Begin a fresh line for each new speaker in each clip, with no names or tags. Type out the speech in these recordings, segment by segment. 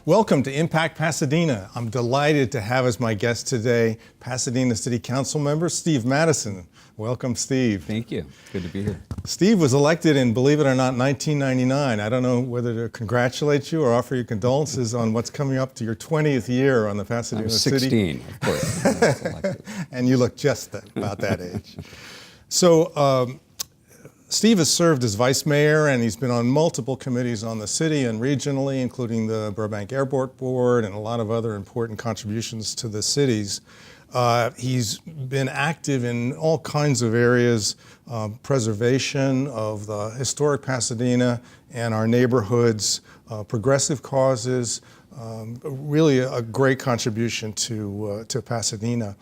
Welcome to Impact Pasadena. I'm delighted to have as my guest today Pasadena City Council member Steve Madison. Welcome, Steve.
Thank you. Good to be here.
Steve was elected in, believe it or not, 1999. I don't know whether to congratulate you or offer you condolences on what's coming up to your 20th year on the Pasadena City.
16, of course. When I was elected.
And you look just about that age. So, Steve has served as vice mayor, and he's been on multiple committees on the city and regionally, including the Burbank Airport Board and a lot of other important contributions to the cities. He's been active in all kinds of areas, preservation of the historic Pasadena and our neighborhoods, progressive causes, really a great contribution to Pasadena.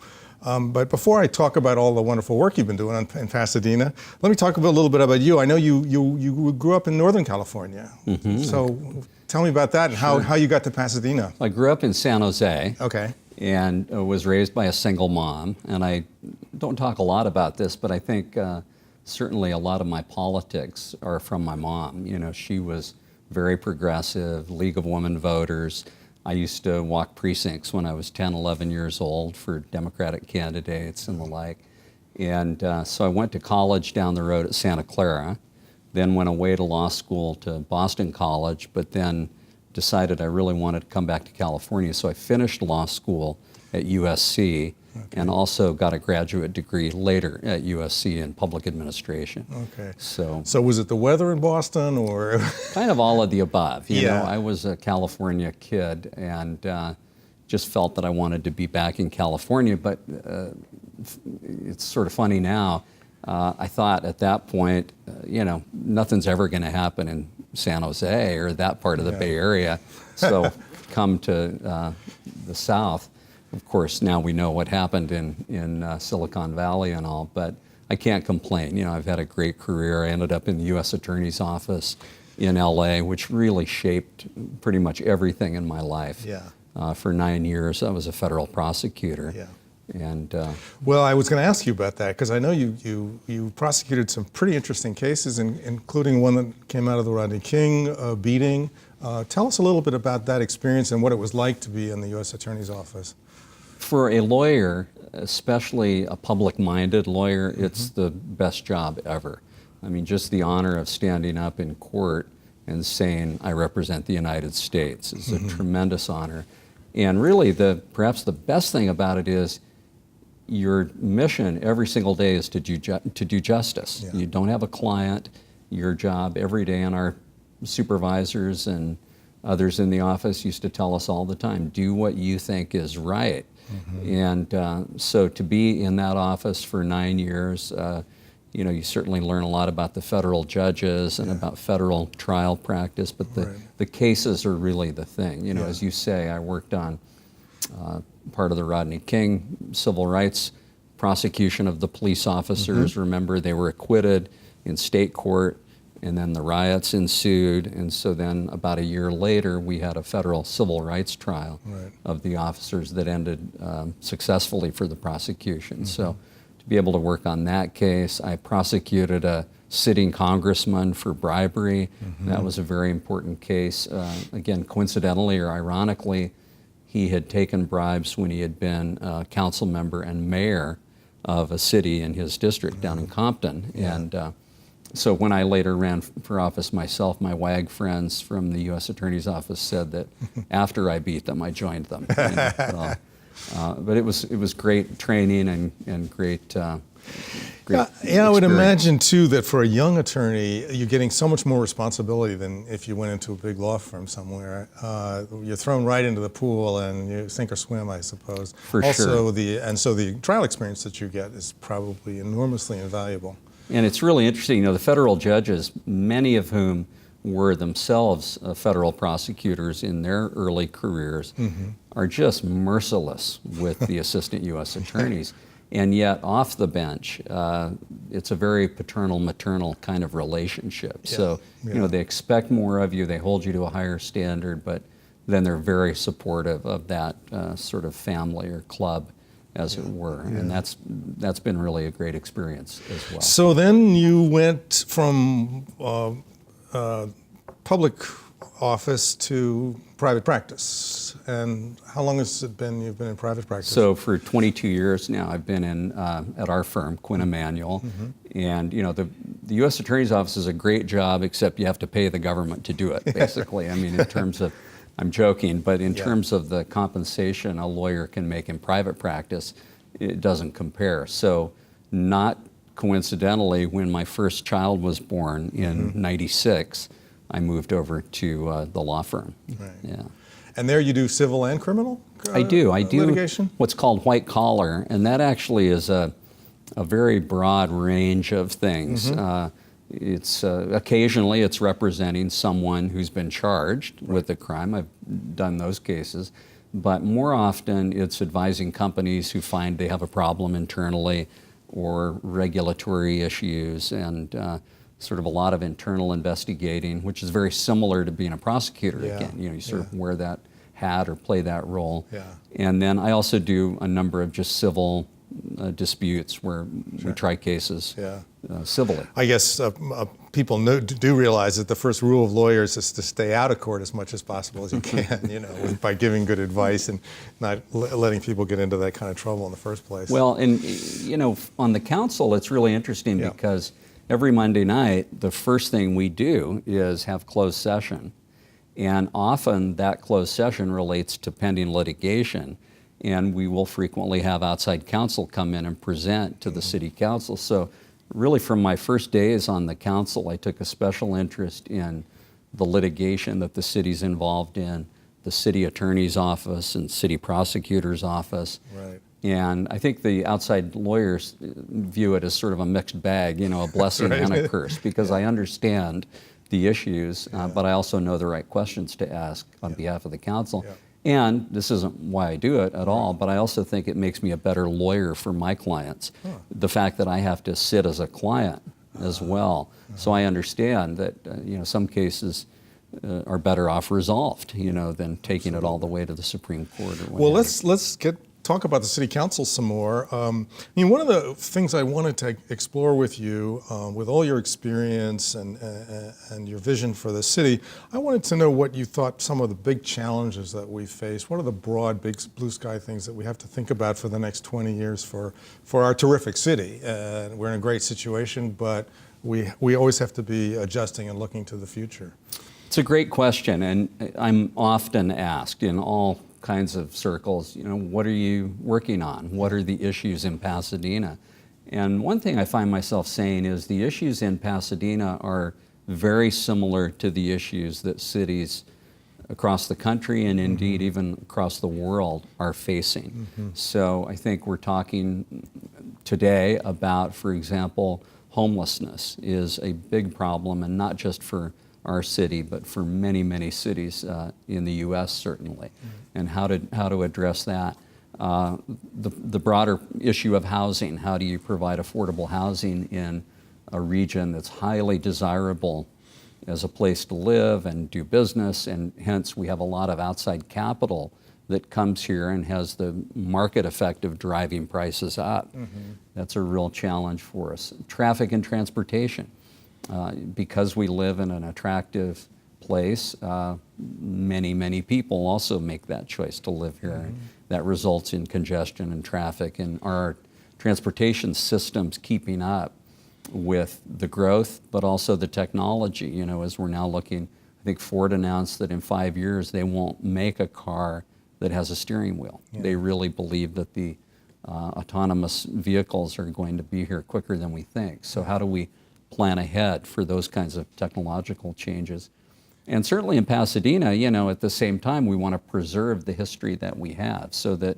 But before I talk about all the wonderful work you've been doing in Pasadena, let me talk a little bit about you. I know you grew up in Northern California. Mm-hmm. So tell me about that and how you got to Pasadena.
I grew up in San Jose.
Okay.
And was raised by a single mom. And I don't talk a lot about this, but I think certainly a lot of my politics are from my mom. You know, she was very progressive, League of Women Voters. I used to walk precincts when I was 10, 11 years old for Democratic candidates and the like. And so I went to college down the road at Santa Clara, then went away to law school to Boston College, but then decided I really wanted to come back to California. So I finished law school at USC and also got a graduate degree later at USC in public administration.
Okay.
So
was it the weather in Boston or?
Kind of all of the above. You know, I was a California kid and just felt that I wanted to be back in California, but it's sort of funny now. I thought at that point, you know, nothing's ever going to happen in San Jose or that part of the Bay Area. So come to the South. Of course, now we know what happened in Silicon Valley and all, but I can't complain. You know, I've had a great career. I ended up in the U.S. Attorney's Office in LA, which really shaped pretty much everything in my life. Yeah. For 9 years, I was a federal prosecutor. Yeah. And
well, I was going to ask you about that because I know you prosecuted some pretty interesting cases, including one that came out of the Rodney King beating. Tell us a little bit about that experience and what it was like to be in the U.S. Attorney's Office.
For a lawyer, especially a public-minded lawyer, it's the best job ever. I mean, just the honor of standing up in court and saying, I represent the United States is a tremendous honor. And really, perhaps the best thing about it is your mission every single day is to do justice. Yeah. You don't have a client. Your job every day, and our supervisors and others in the office used to tell us all the time, do what you think is right. And so to be in that office for 9 years, you know, you certainly learn a lot about the federal judges and about federal trial practice, but the cases are really the thing. You know, as you say, I worked on part of the Rodney King civil rights prosecution of the police officers. Remember, they were acquitted in state court, and then the riots ensued, and so then about a year later, we had a federal civil rights trial of the officers that ended successfully for the prosecution. So to be able to work on that case, I prosecuted a sitting congressman for bribery. That was a very important case. Again, coincidentally or ironically, he had taken bribes when he had been a council member and mayor of a city in his district down in Compton. And so when I later ran for office myself, my WAG friends from the U.S. Attorney's Office said that after I beat them, I joined them. You know, but it was great training and great
I would imagine too that for a young attorney, you're getting so much more responsibility than if you went into a big law firm somewhere. You're thrown right into the pool and you sink or swim, I suppose.
For sure.
So the trial experience that you get is probably enormously invaluable.
And it's really interesting, you know, the federal judges, many of whom were themselves federal prosecutors in their early careers, are just merciless with the assistant U.S. attorneys. And yet, off the bench, it's a very paternal, maternal kind of relationship. Yeah. So, you know, they expect more of you, they hold you to a higher standard, but then they're very supportive of that sort of family or club, as it were. And that's been really a great experience as well.
So then you went from public office to private practice. And how long has it been you've been in private practice?
So for 22 years now, I've been in at our firm, Quinn Emanuel, and you know the U.S. Attorney's Office is a great job, except you have to pay the government to do it. Basically, I mean, in terms of, I'm joking, but in terms of the compensation a lawyer can make in private practice, it doesn't compare. So, not coincidentally, when my first child was born in '96, I moved over to the law firm.
Right.
Yeah.
And there you do civil and criminal
I do
litigation?
what's called white collar, and that actually is a very broad range of things. It's occasionally it's representing someone who's been charged with a crime. I've done those cases, but more often it's advising companies who find they have a problem internally or regulatory issues, and sort of a lot of internal investigating, which is very similar to being a prosecutor. Again, you know, you sort of wear that hat or play that role. And then I also do a number of just civil disputes where we try cases civilly.
I guess people do realize that the first rule of lawyers is to stay out of court as much as possible as you can, you know, by giving good advice and not letting people get into that kind of trouble in the first place.
Well, and you know, on the council, it's really interesting because every Monday night, the first thing we do is have closed session. And often that closed session relates to pending litigation. And we will frequently have outside counsel come in and present to the city council. So really from my first days on the council, I took a special interest in the litigation that the city's involved in, the city attorney's office and city prosecutor's office.
Right.
And I think the outside lawyers view it as sort of a mixed bag, you know, a blessing and a curse, because I understand the issues, but I also know the right questions to ask on behalf of the council. And this isn't why I do it at all, but I also think it makes me a better lawyer for my clients. The fact that I have to sit as a client as well. So I understand that, you know, some cases are better off resolved, you know, than taking it all the way to the Supreme Court or whatever.
Well, let's talk about the city council some more. I mean, one of the things I wanted to explore with you, with all your experience and your vision for the city, I wanted to know what you thought some of the big challenges that we face. What are the broad, big blue sky things that we have to think about for the next 20 years for our terrific city? We're in a great situation, but we always have to be adjusting and looking to the future.
It's a great question, and I'm often asked in all kinds of circles, you know, what are you working on? What are the issues in Pasadena? And one thing I find myself saying is the issues in Pasadena are very similar to the issues that cities across the country and indeed even across the world are facing. So I think we're talking today about, for example, homelessness is a big problem, and not just for our city, but for many, many cities in the U.S. certainly, and how to address that. The broader issue of housing, how do you provide affordable housing in a region that's highly desirable as a place to live and do business, and hence we have a lot of outside capital that comes here and has the market effect of driving prices up. That's a real challenge for us. Traffic and transportation. Because we live in an attractive place, many, many people also make that choice to live here. And that results in congestion and traffic, and our transportation systems keeping up with the growth, but also the technology. You know, as we're now looking, I think Ford announced that in 5 years they won't make a car that has a steering wheel. They really believe that the autonomous vehicles are going to be here quicker than we think. So how do we plan ahead for those kinds of technological changes? And certainly in Pasadena, you know, at the same time, we want to preserve the history that we have so that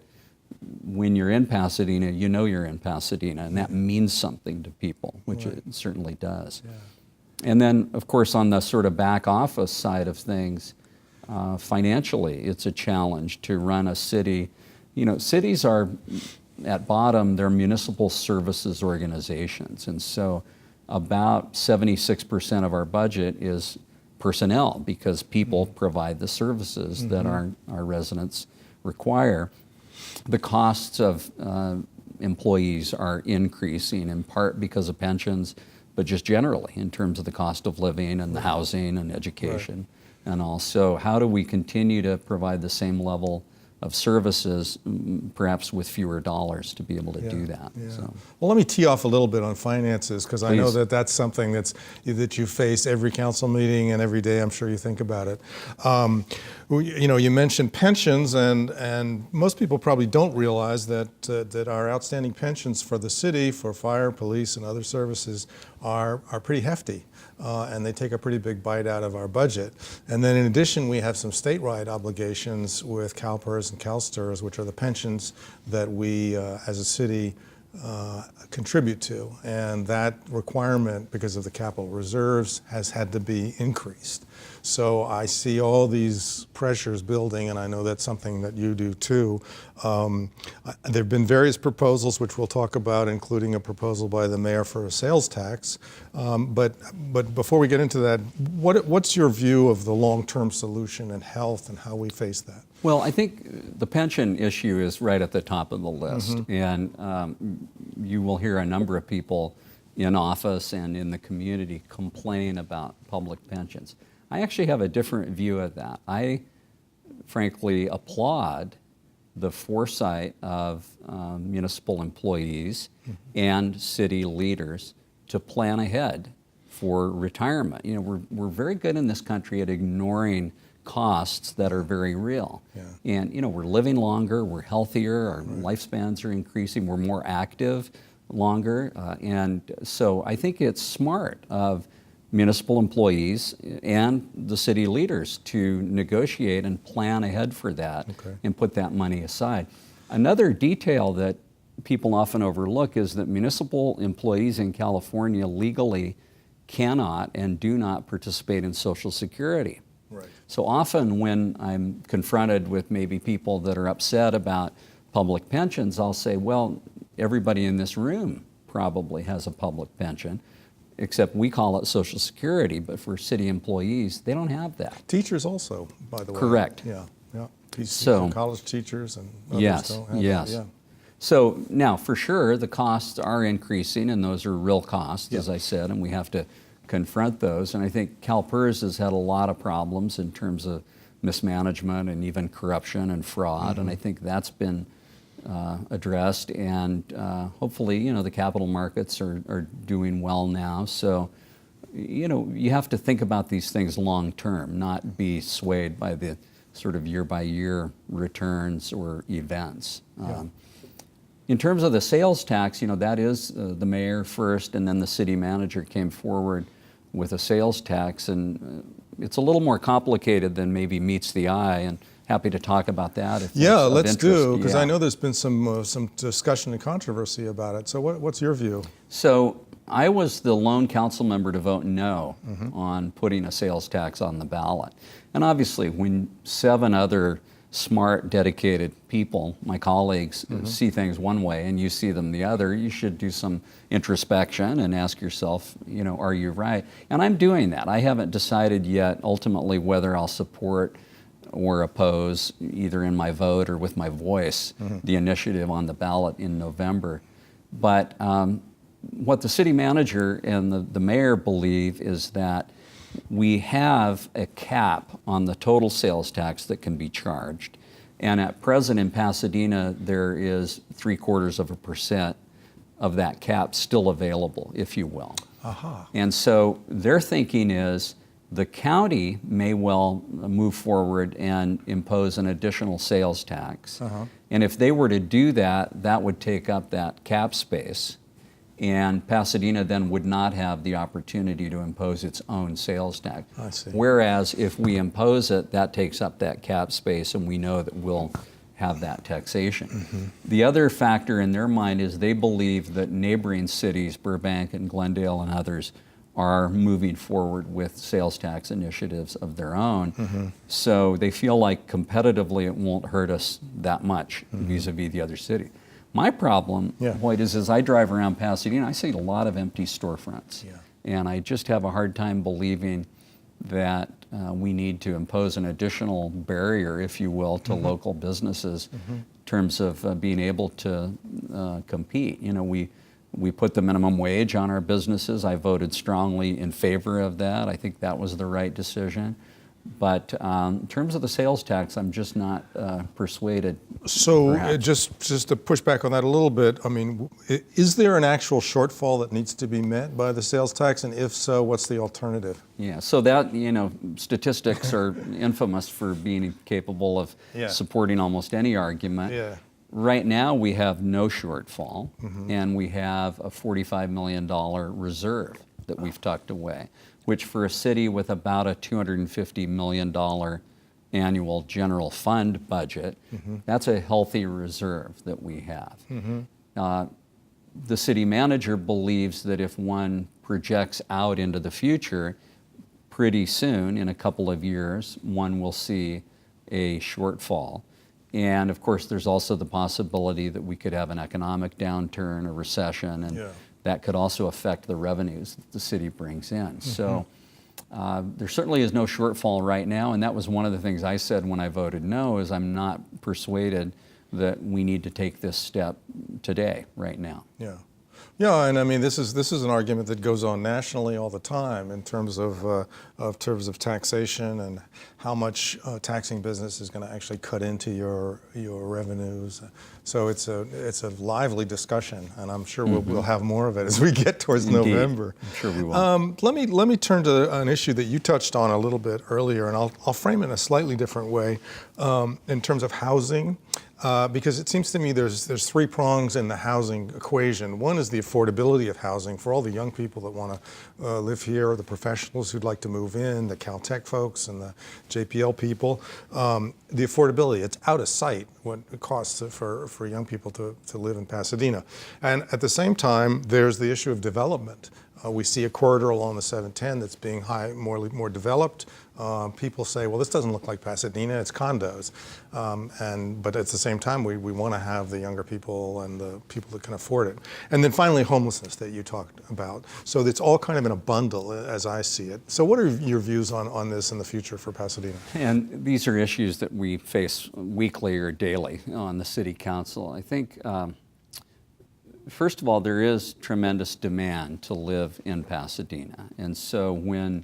when you're in Pasadena, you know you're in Pasadena, and that means something to people, which it certainly does. And then, of course, on the sort of back office side of things, financially, it's a challenge to run a city. You know, cities are, at bottom, they're municipal services organizations, and so about 76% of our budget is personnel, because people provide the services that our residents require. The costs of employees are increasing, in part because of pensions, but just generally in terms of the cost of living and the housing and education. and also how do we continue to provide the same level of services, perhaps with fewer dollars, to be able to do that.
Yeah.
So.
Well, let me tee off a little bit on finances, because I know
Please.
that that's something that you face every council meeting and every day. I'm sure you think about it. You mentioned pensions, and most people probably don't realize that our outstanding pensions for the city, for fire, police, and other services are pretty hefty. And they take a pretty big bite out of our budget. And then in addition, we have some statewide obligations with CalPERS and CalSTRS, which are the pensions that we as a city contribute to. And that requirement, because of the capital reserves, has had to be increased. So I see all these pressures building, and I know that's something that you do too. There have been various proposals, which we'll talk about, including a proposal by the mayor for a sales tax. But before we get into that, what's your view of the long-term solution in health and how we face that?
Well, I think the pension issue is right at the top of the list. And you will hear a number of people in office and in the community complain about public pensions. I actually have a different view of that. I frankly applaud the foresight of municipal employees and city leaders to plan ahead for retirement. You know, we're very good in this country at ignoring costs that are very real.
Yeah.
And you know, we're living longer, we're healthier, our lifespans are increasing, we're more active longer. And so I think it's smart of municipal employees and the city leaders to negotiate and plan ahead for that and put that money aside. Another detail that people often overlook is that municipal employees in California legally cannot and do not participate in Social Security.
Right.
So often when I'm confronted with maybe people that are upset about public pensions, I'll say, well, everybody in this room probably has a public pension, except we call it Social Security, but for city employees, they don't have that.
Teachers also, by the way.
Correct.
Yeah, yeah.
So,
college teachers and others
yes,
don't have
yes.
that. Yeah.
So now, for sure, the costs are increasing, and those are real costs, as
Yeah.
I said, and we have to confront those. And I think CalPERS has had a lot of problems in terms of mismanagement and even corruption and fraud, and I think that's been addressed, and hopefully, you know, the capital markets are doing well now. So, you know, you have to think about these things long term, not be swayed by the sort of year by year returns or events. In terms of the sales tax, you know, that is the mayor first, and then the city manager came forward with a sales tax, and it's a little more complicated than maybe meets the eye, and happy to talk about that. If
Yeah,
that's of
let's
interest.
do, because
Yeah.
I know there's been some discussion and controversy about it. So what's your view?
So I was the lone council member to vote no on putting a sales tax on the ballot. And obviously, when 7 other smart, dedicated people, my colleagues, see things one way and you see them the other, you should do some introspection and ask yourself, you know, are you right? And I'm doing that. I haven't decided yet ultimately whether I'll support or oppose, either in my vote or with my voice, the initiative on the ballot in November. But what the city manager and the mayor believe is that we have a cap on the total sales tax that can be charged. And at present in Pasadena, there is 0.75% of that cap still available, if you will. And so their thinking is the county may well move forward and impose an additional sales tax. And if they were to do that, that would take up that cap space. And Pasadena then would not have the opportunity to impose its own sales tax.
I see.
Whereas if we impose it, that takes up that cap space, and we know that we'll have that taxation. The other factor in their mind is they believe that neighboring cities, Burbank and Glendale and others, are moving forward with sales tax initiatives of their own. So they feel like competitively it won't hurt us that much vis-a-vis the other city. My problem, Hoyt, is as I drive around Pasadena, I see a lot of empty storefronts. And I just have a hard time believing that we need to impose an additional barrier, if you will, to local businesses in terms of being able to compete. You know, we put the minimum wage on our businesses. I voted strongly in favor of that. I think that was the right decision. But in terms of the sales tax, I'm just not persuaded.
So
Perhaps.
just to push back on that a little bit, I mean, is there an actual shortfall that needs to be met by the sales tax? And if so, what's the alternative?
Yeah, so that, statistics are infamous for being capable of
Yeah.
supporting almost any argument.
Yeah.
Right now, we have no shortfall, and we have a $45 million reserve that we've tucked away, which for a city with about a $250 million annual general fund budget, that's a healthy reserve that we have. The city manager believes that if one projects out into the future, pretty soon, in a couple of years, one will see a shortfall. And of course, there's also the possibility that we could have an economic downturn, a recession, and that could also affect the revenues that the city brings in. So there certainly is no shortfall right now, and that was one of the things I said when I voted no, is I'm not persuaded that we need to take this step today, right now.
Yeah. Yeah, and I mean, this is an argument that goes on nationally all the time in terms of taxation and how much taxing business is going to actually cut into your revenues. So it's a lively discussion, and I'm sure we'll have more of it as we get towards
Indeed.
November.
I'm sure we will.
Let me turn to an issue that you touched on a little bit earlier, and I'll frame it in a slightly different way in terms of housing. Because it seems to me there's three prongs in the housing equation. One is the affordability of housing for all the young people that want to live here, the professionals who'd like to move in, the Caltech folks and the JPL people. The affordability, it's out of sight what it costs for young people to live in Pasadena. And at the same time, there's the issue of development. We see a corridor along the 710 that's being more developed. People say, well, this doesn't look like Pasadena, it's condos. But at the same time, we want to have the younger people and the people that can afford it. And then finally, homelessness that you talked about. So it's all kind of in a bundle as I see it. So what are your views on this in the future for Pasadena?
And these are issues that we face weekly or daily on the city council. I think first of all, there is tremendous demand to live in Pasadena. And so when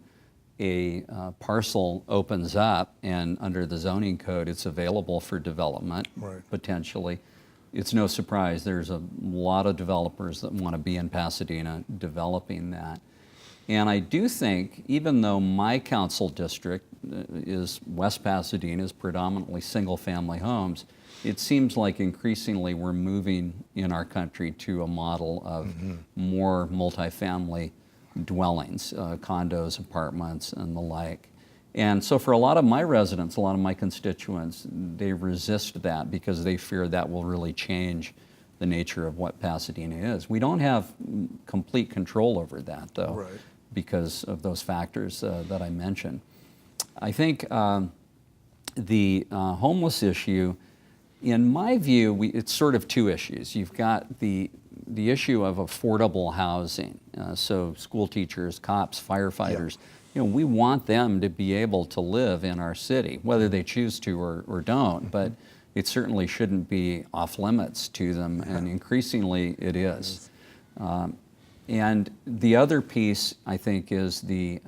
a parcel opens up and under the zoning code it's available for development, potentially, it's no surprise there's a lot of developers that want to be in Pasadena developing that. And I do think, even though my council district is West Pasadena, is predominantly single-family homes, it seems like increasingly we're moving in our country to a model of more multifamily dwellings, condos, apartments, and the like. And so for a lot of my residents, a lot of my constituents, they resist that because they fear that will really change the nature of what Pasadena is. We don't have complete control over that, though, because of those factors that I mentioned. I think the homeless issue, in my view, it's sort of two issues. You've got the issue of affordable housing. So school teachers, cops, firefighters, we want them to be able to live in our city, whether they choose to or don't, but it certainly shouldn't be off limits to them, and increasingly it is. And the other piece, I think, is the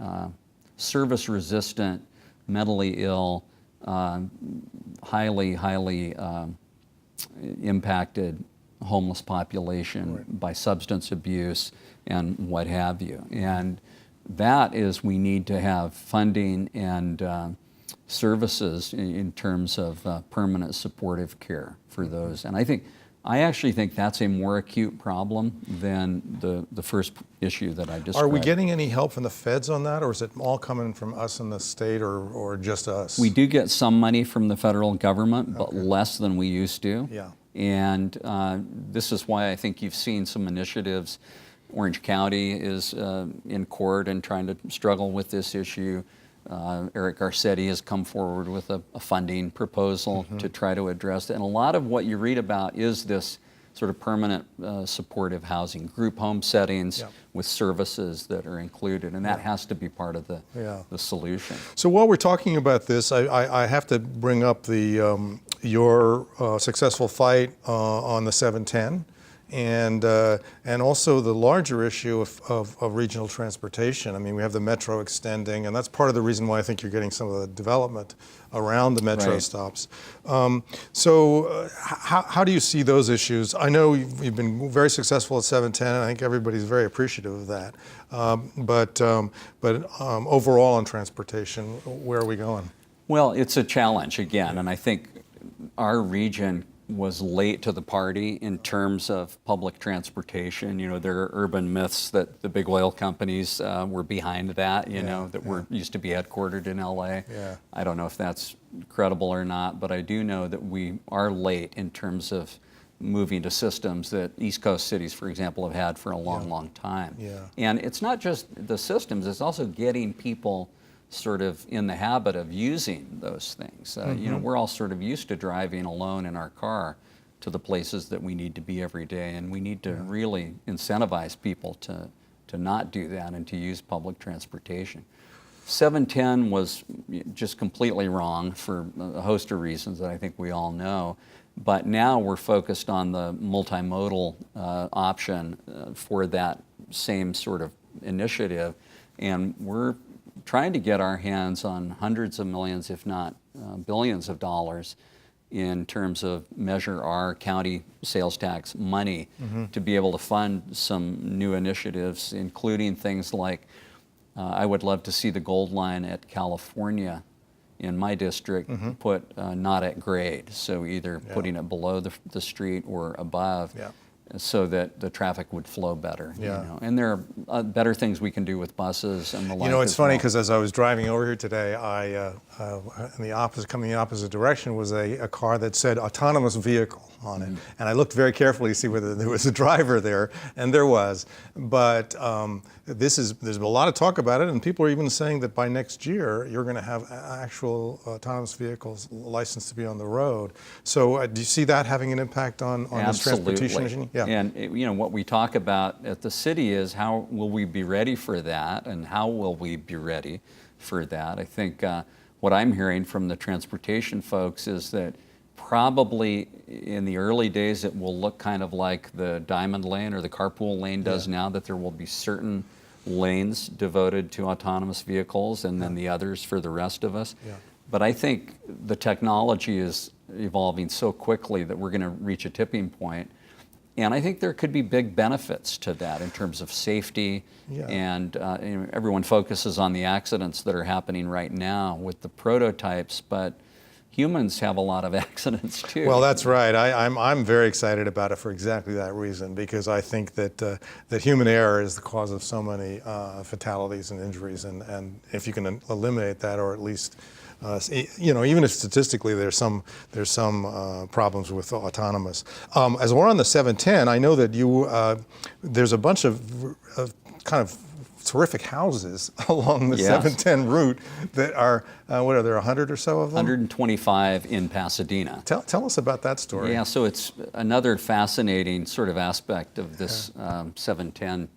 service-resistant, mentally ill, highly impacted homeless population by substance abuse and what have you. And that is, we need to have funding and services in terms of permanent supportive care for those. And I actually think that's a more acute problem than the first issue that I described.
Are we getting any help from the feds on that, or is it all coming from us in the state, or just us?
We do get some money from the federal government, but less than we used to.
Yeah.
And this is why I think you've seen some initiatives. Orange County is in court and trying to struggle with this issue. Eric Garcetti has come forward with a funding proposal to try to address it. And a lot of what you read about is this sort of permanent supportive housing, group home settings with services that are included, and that has to be part of the solution.
So while we're talking about this, I have to bring up your successful fight on the 710 and also the larger issue of regional transportation. I mean, we have the metro extending, and that's part of the reason why I think you're getting some of the development around the metro
Right.
stops. How do you see those issues? I know you've been very successful at 710, and I think everybody's very appreciative of that. But overall on transportation, where are we going?
Well, it's a challenge again, and I think our region was late to the party in terms of public transportation. You know, there are urban myths that the big oil companies were behind that, were used to be headquartered in LA.
Yeah.
I don't know if that's credible or not, but I do know that we are late in terms of moving to systems that East Coast cities, for example, have had for a long, long time.
Yeah.
And it's not just the systems, it's also getting people sort of in the habit of using those things. We're all sort of used to driving alone in our car to the places that we need to be every day, and we need to really incentivize people to not do that and to use public transportation. 710 was just completely wrong for a host of reasons that I think we all know, but now we're focused on the multimodal option for that same sort of initiative, and we're trying to get our hands on hundreds of millions, if not billions of dollars in terms of Measure R county sales tax money to be able to fund some new initiatives, including things like I would love to see the Gold Line at California in my district put not at grade, so either putting it below the street or above.
Yeah.
So that the traffic would flow better.
Yeah.
And there are better things we can do with buses and the like.
It's funny because as I was driving over here today, coming in the opposite direction was a car that said autonomous vehicle on it. And I looked very carefully to see whether there was a driver there, and there was. But there's been a lot of talk about it, and people are even saying that by next year, you're going to have actual autonomous vehicles licensed to be on the road. So do you see that having an impact on this transportation issue? Yeah.
And what we talk about at the city is how will we be ready for that, and how will we be ready for that? I think what I'm hearing from the transportation folks is that probably in the early days it will look kind of like the Diamond Lane or the carpool lane does now, that there will be certain lanes devoted to autonomous vehicles and then the others for the rest of us.
Yeah.
But I think the technology is evolving so quickly that we're going to reach a tipping point. And I think there could be big benefits to that in terms of safety.
Yeah.
And everyone focuses on the accidents that are happening right now with the prototypes, but humans have a lot of accidents too.
Well, that's right. I'm very excited about it for exactly that reason, because I think that human error is the cause of so many fatalities and injuries, and if you can eliminate that, or at least even if statistically there's some problems with autonomous. As we're on the 710, I know that there's a bunch of kind of terrific houses along the 710 route that are, what are there, 100 or so of them?
125 in Pasadena.
Tell us about that story.
Yeah, so it's another fascinating sort of aspect of this 710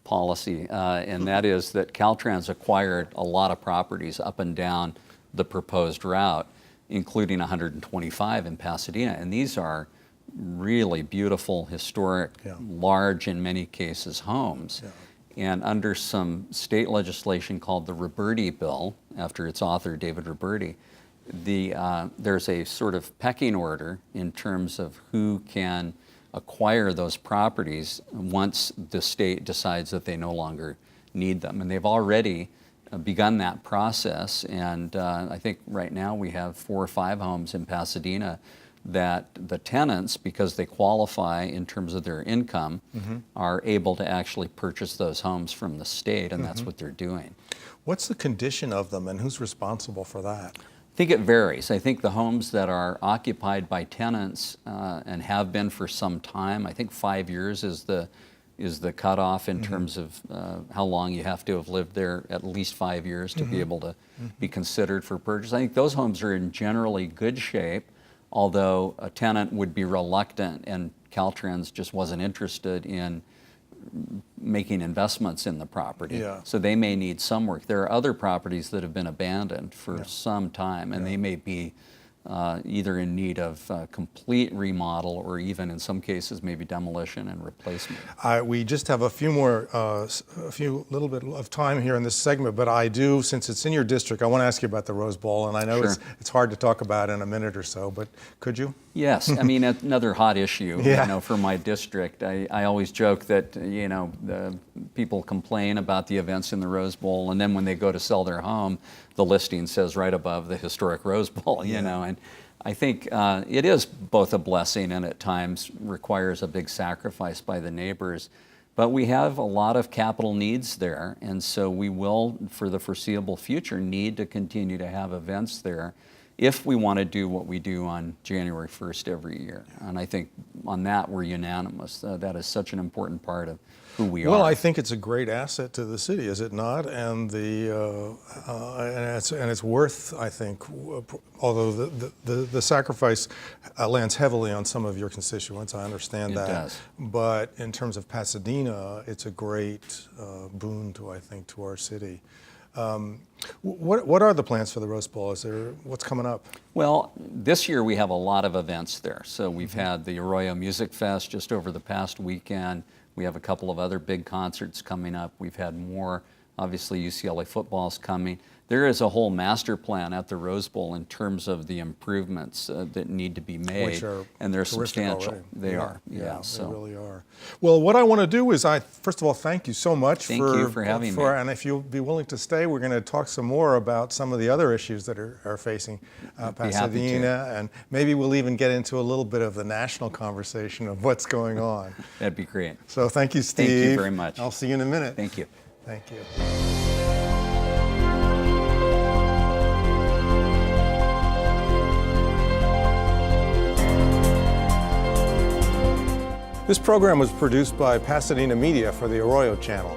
policy, and that is that Caltrans acquired a lot of properties up and down the proposed route, including 125 in Pasadena. And these are really beautiful, historic, large, in many cases, homes. Yeah. And under some state legislation called the Roberti Bill, after its author, David Roberti, there's a sort of pecking order in terms of who can acquire those properties once the state decides that they no longer need them. And they've already begun that process, and I think right now we have 4 or 5 homes in Pasadena that the tenants, because they qualify in terms of their income, are able to actually purchase those homes from the state, and that's what they're doing.
What's the condition of them, and who's responsible for that?
I think it varies. I think the homes that are occupied by tenants and have been for some time, I think 5 years is the cutoff in terms of how long you have to have lived there, at least 5 years to be able to be considered for purchase. I think those homes are in generally good shape, although a tenant would be reluctant, and Caltrans just wasn't interested in making investments in the property.
Yeah.
So they may need some work. There are other properties that have been abandoned for some time, and they may be either in need of complete remodel or even in some cases maybe demolition and replacement.
We just have a few more, a few little bit of time here in this segment, but I do, since it's in your district, I want to ask you about the Rose Bowl, and I know
Sure.
it's hard to talk about in a minute or so, but could you?
Yes, I mean, another hot issue,
Yeah.
you know, for my district. I always joke that, you know, the people complain about the events in the Rose Bowl, and then when they go to sell their home, the listing says right above the historic Rose Bowl, you know, and I think it is both a blessing and at times requires a big sacrifice by the neighbors. But we have a lot of capital needs there, and so we will, for the foreseeable future, need to continue to have events there if we want to do what we do on January 1st every year. And I think on that we're unanimous. That is such an important part of who we are.
Well, I think it's a great asset to the city, is it not? And it's worth, I think, although the sacrifice lands heavily on some of your constituents. I understand that.
It does.
But in terms of Pasadena, it's a great boon to, I think, to our city. What are the plans for the Rose Bowl? What's coming up?
Well, this year we have a lot of events there. So we've had the Arroyo Music Fest just over the past weekend. We have a couple of other big concerts coming up. We've had more, obviously UCLA football's coming. There is a whole master plan at the Rose Bowl in terms of the improvements that need to be made,
Which are
and they're
terrific
substantial.
already.
They are,
Yeah,
so.
they really are. Well, what I want to do is, first of all, thank you so much
Thank you for having me.
And if you'll be willing to stay, we're going to talk some more about some of the other issues that are facing Pasadena, and maybe we'll even get into a little bit of the national conversation of what's going on.
That'd be great.
So thank you, Steve.
Thank you very much.
I'll see you in a minute.
Thank you.
Thank you. This program was produced by Pasadena Media for the Arroyo Channel.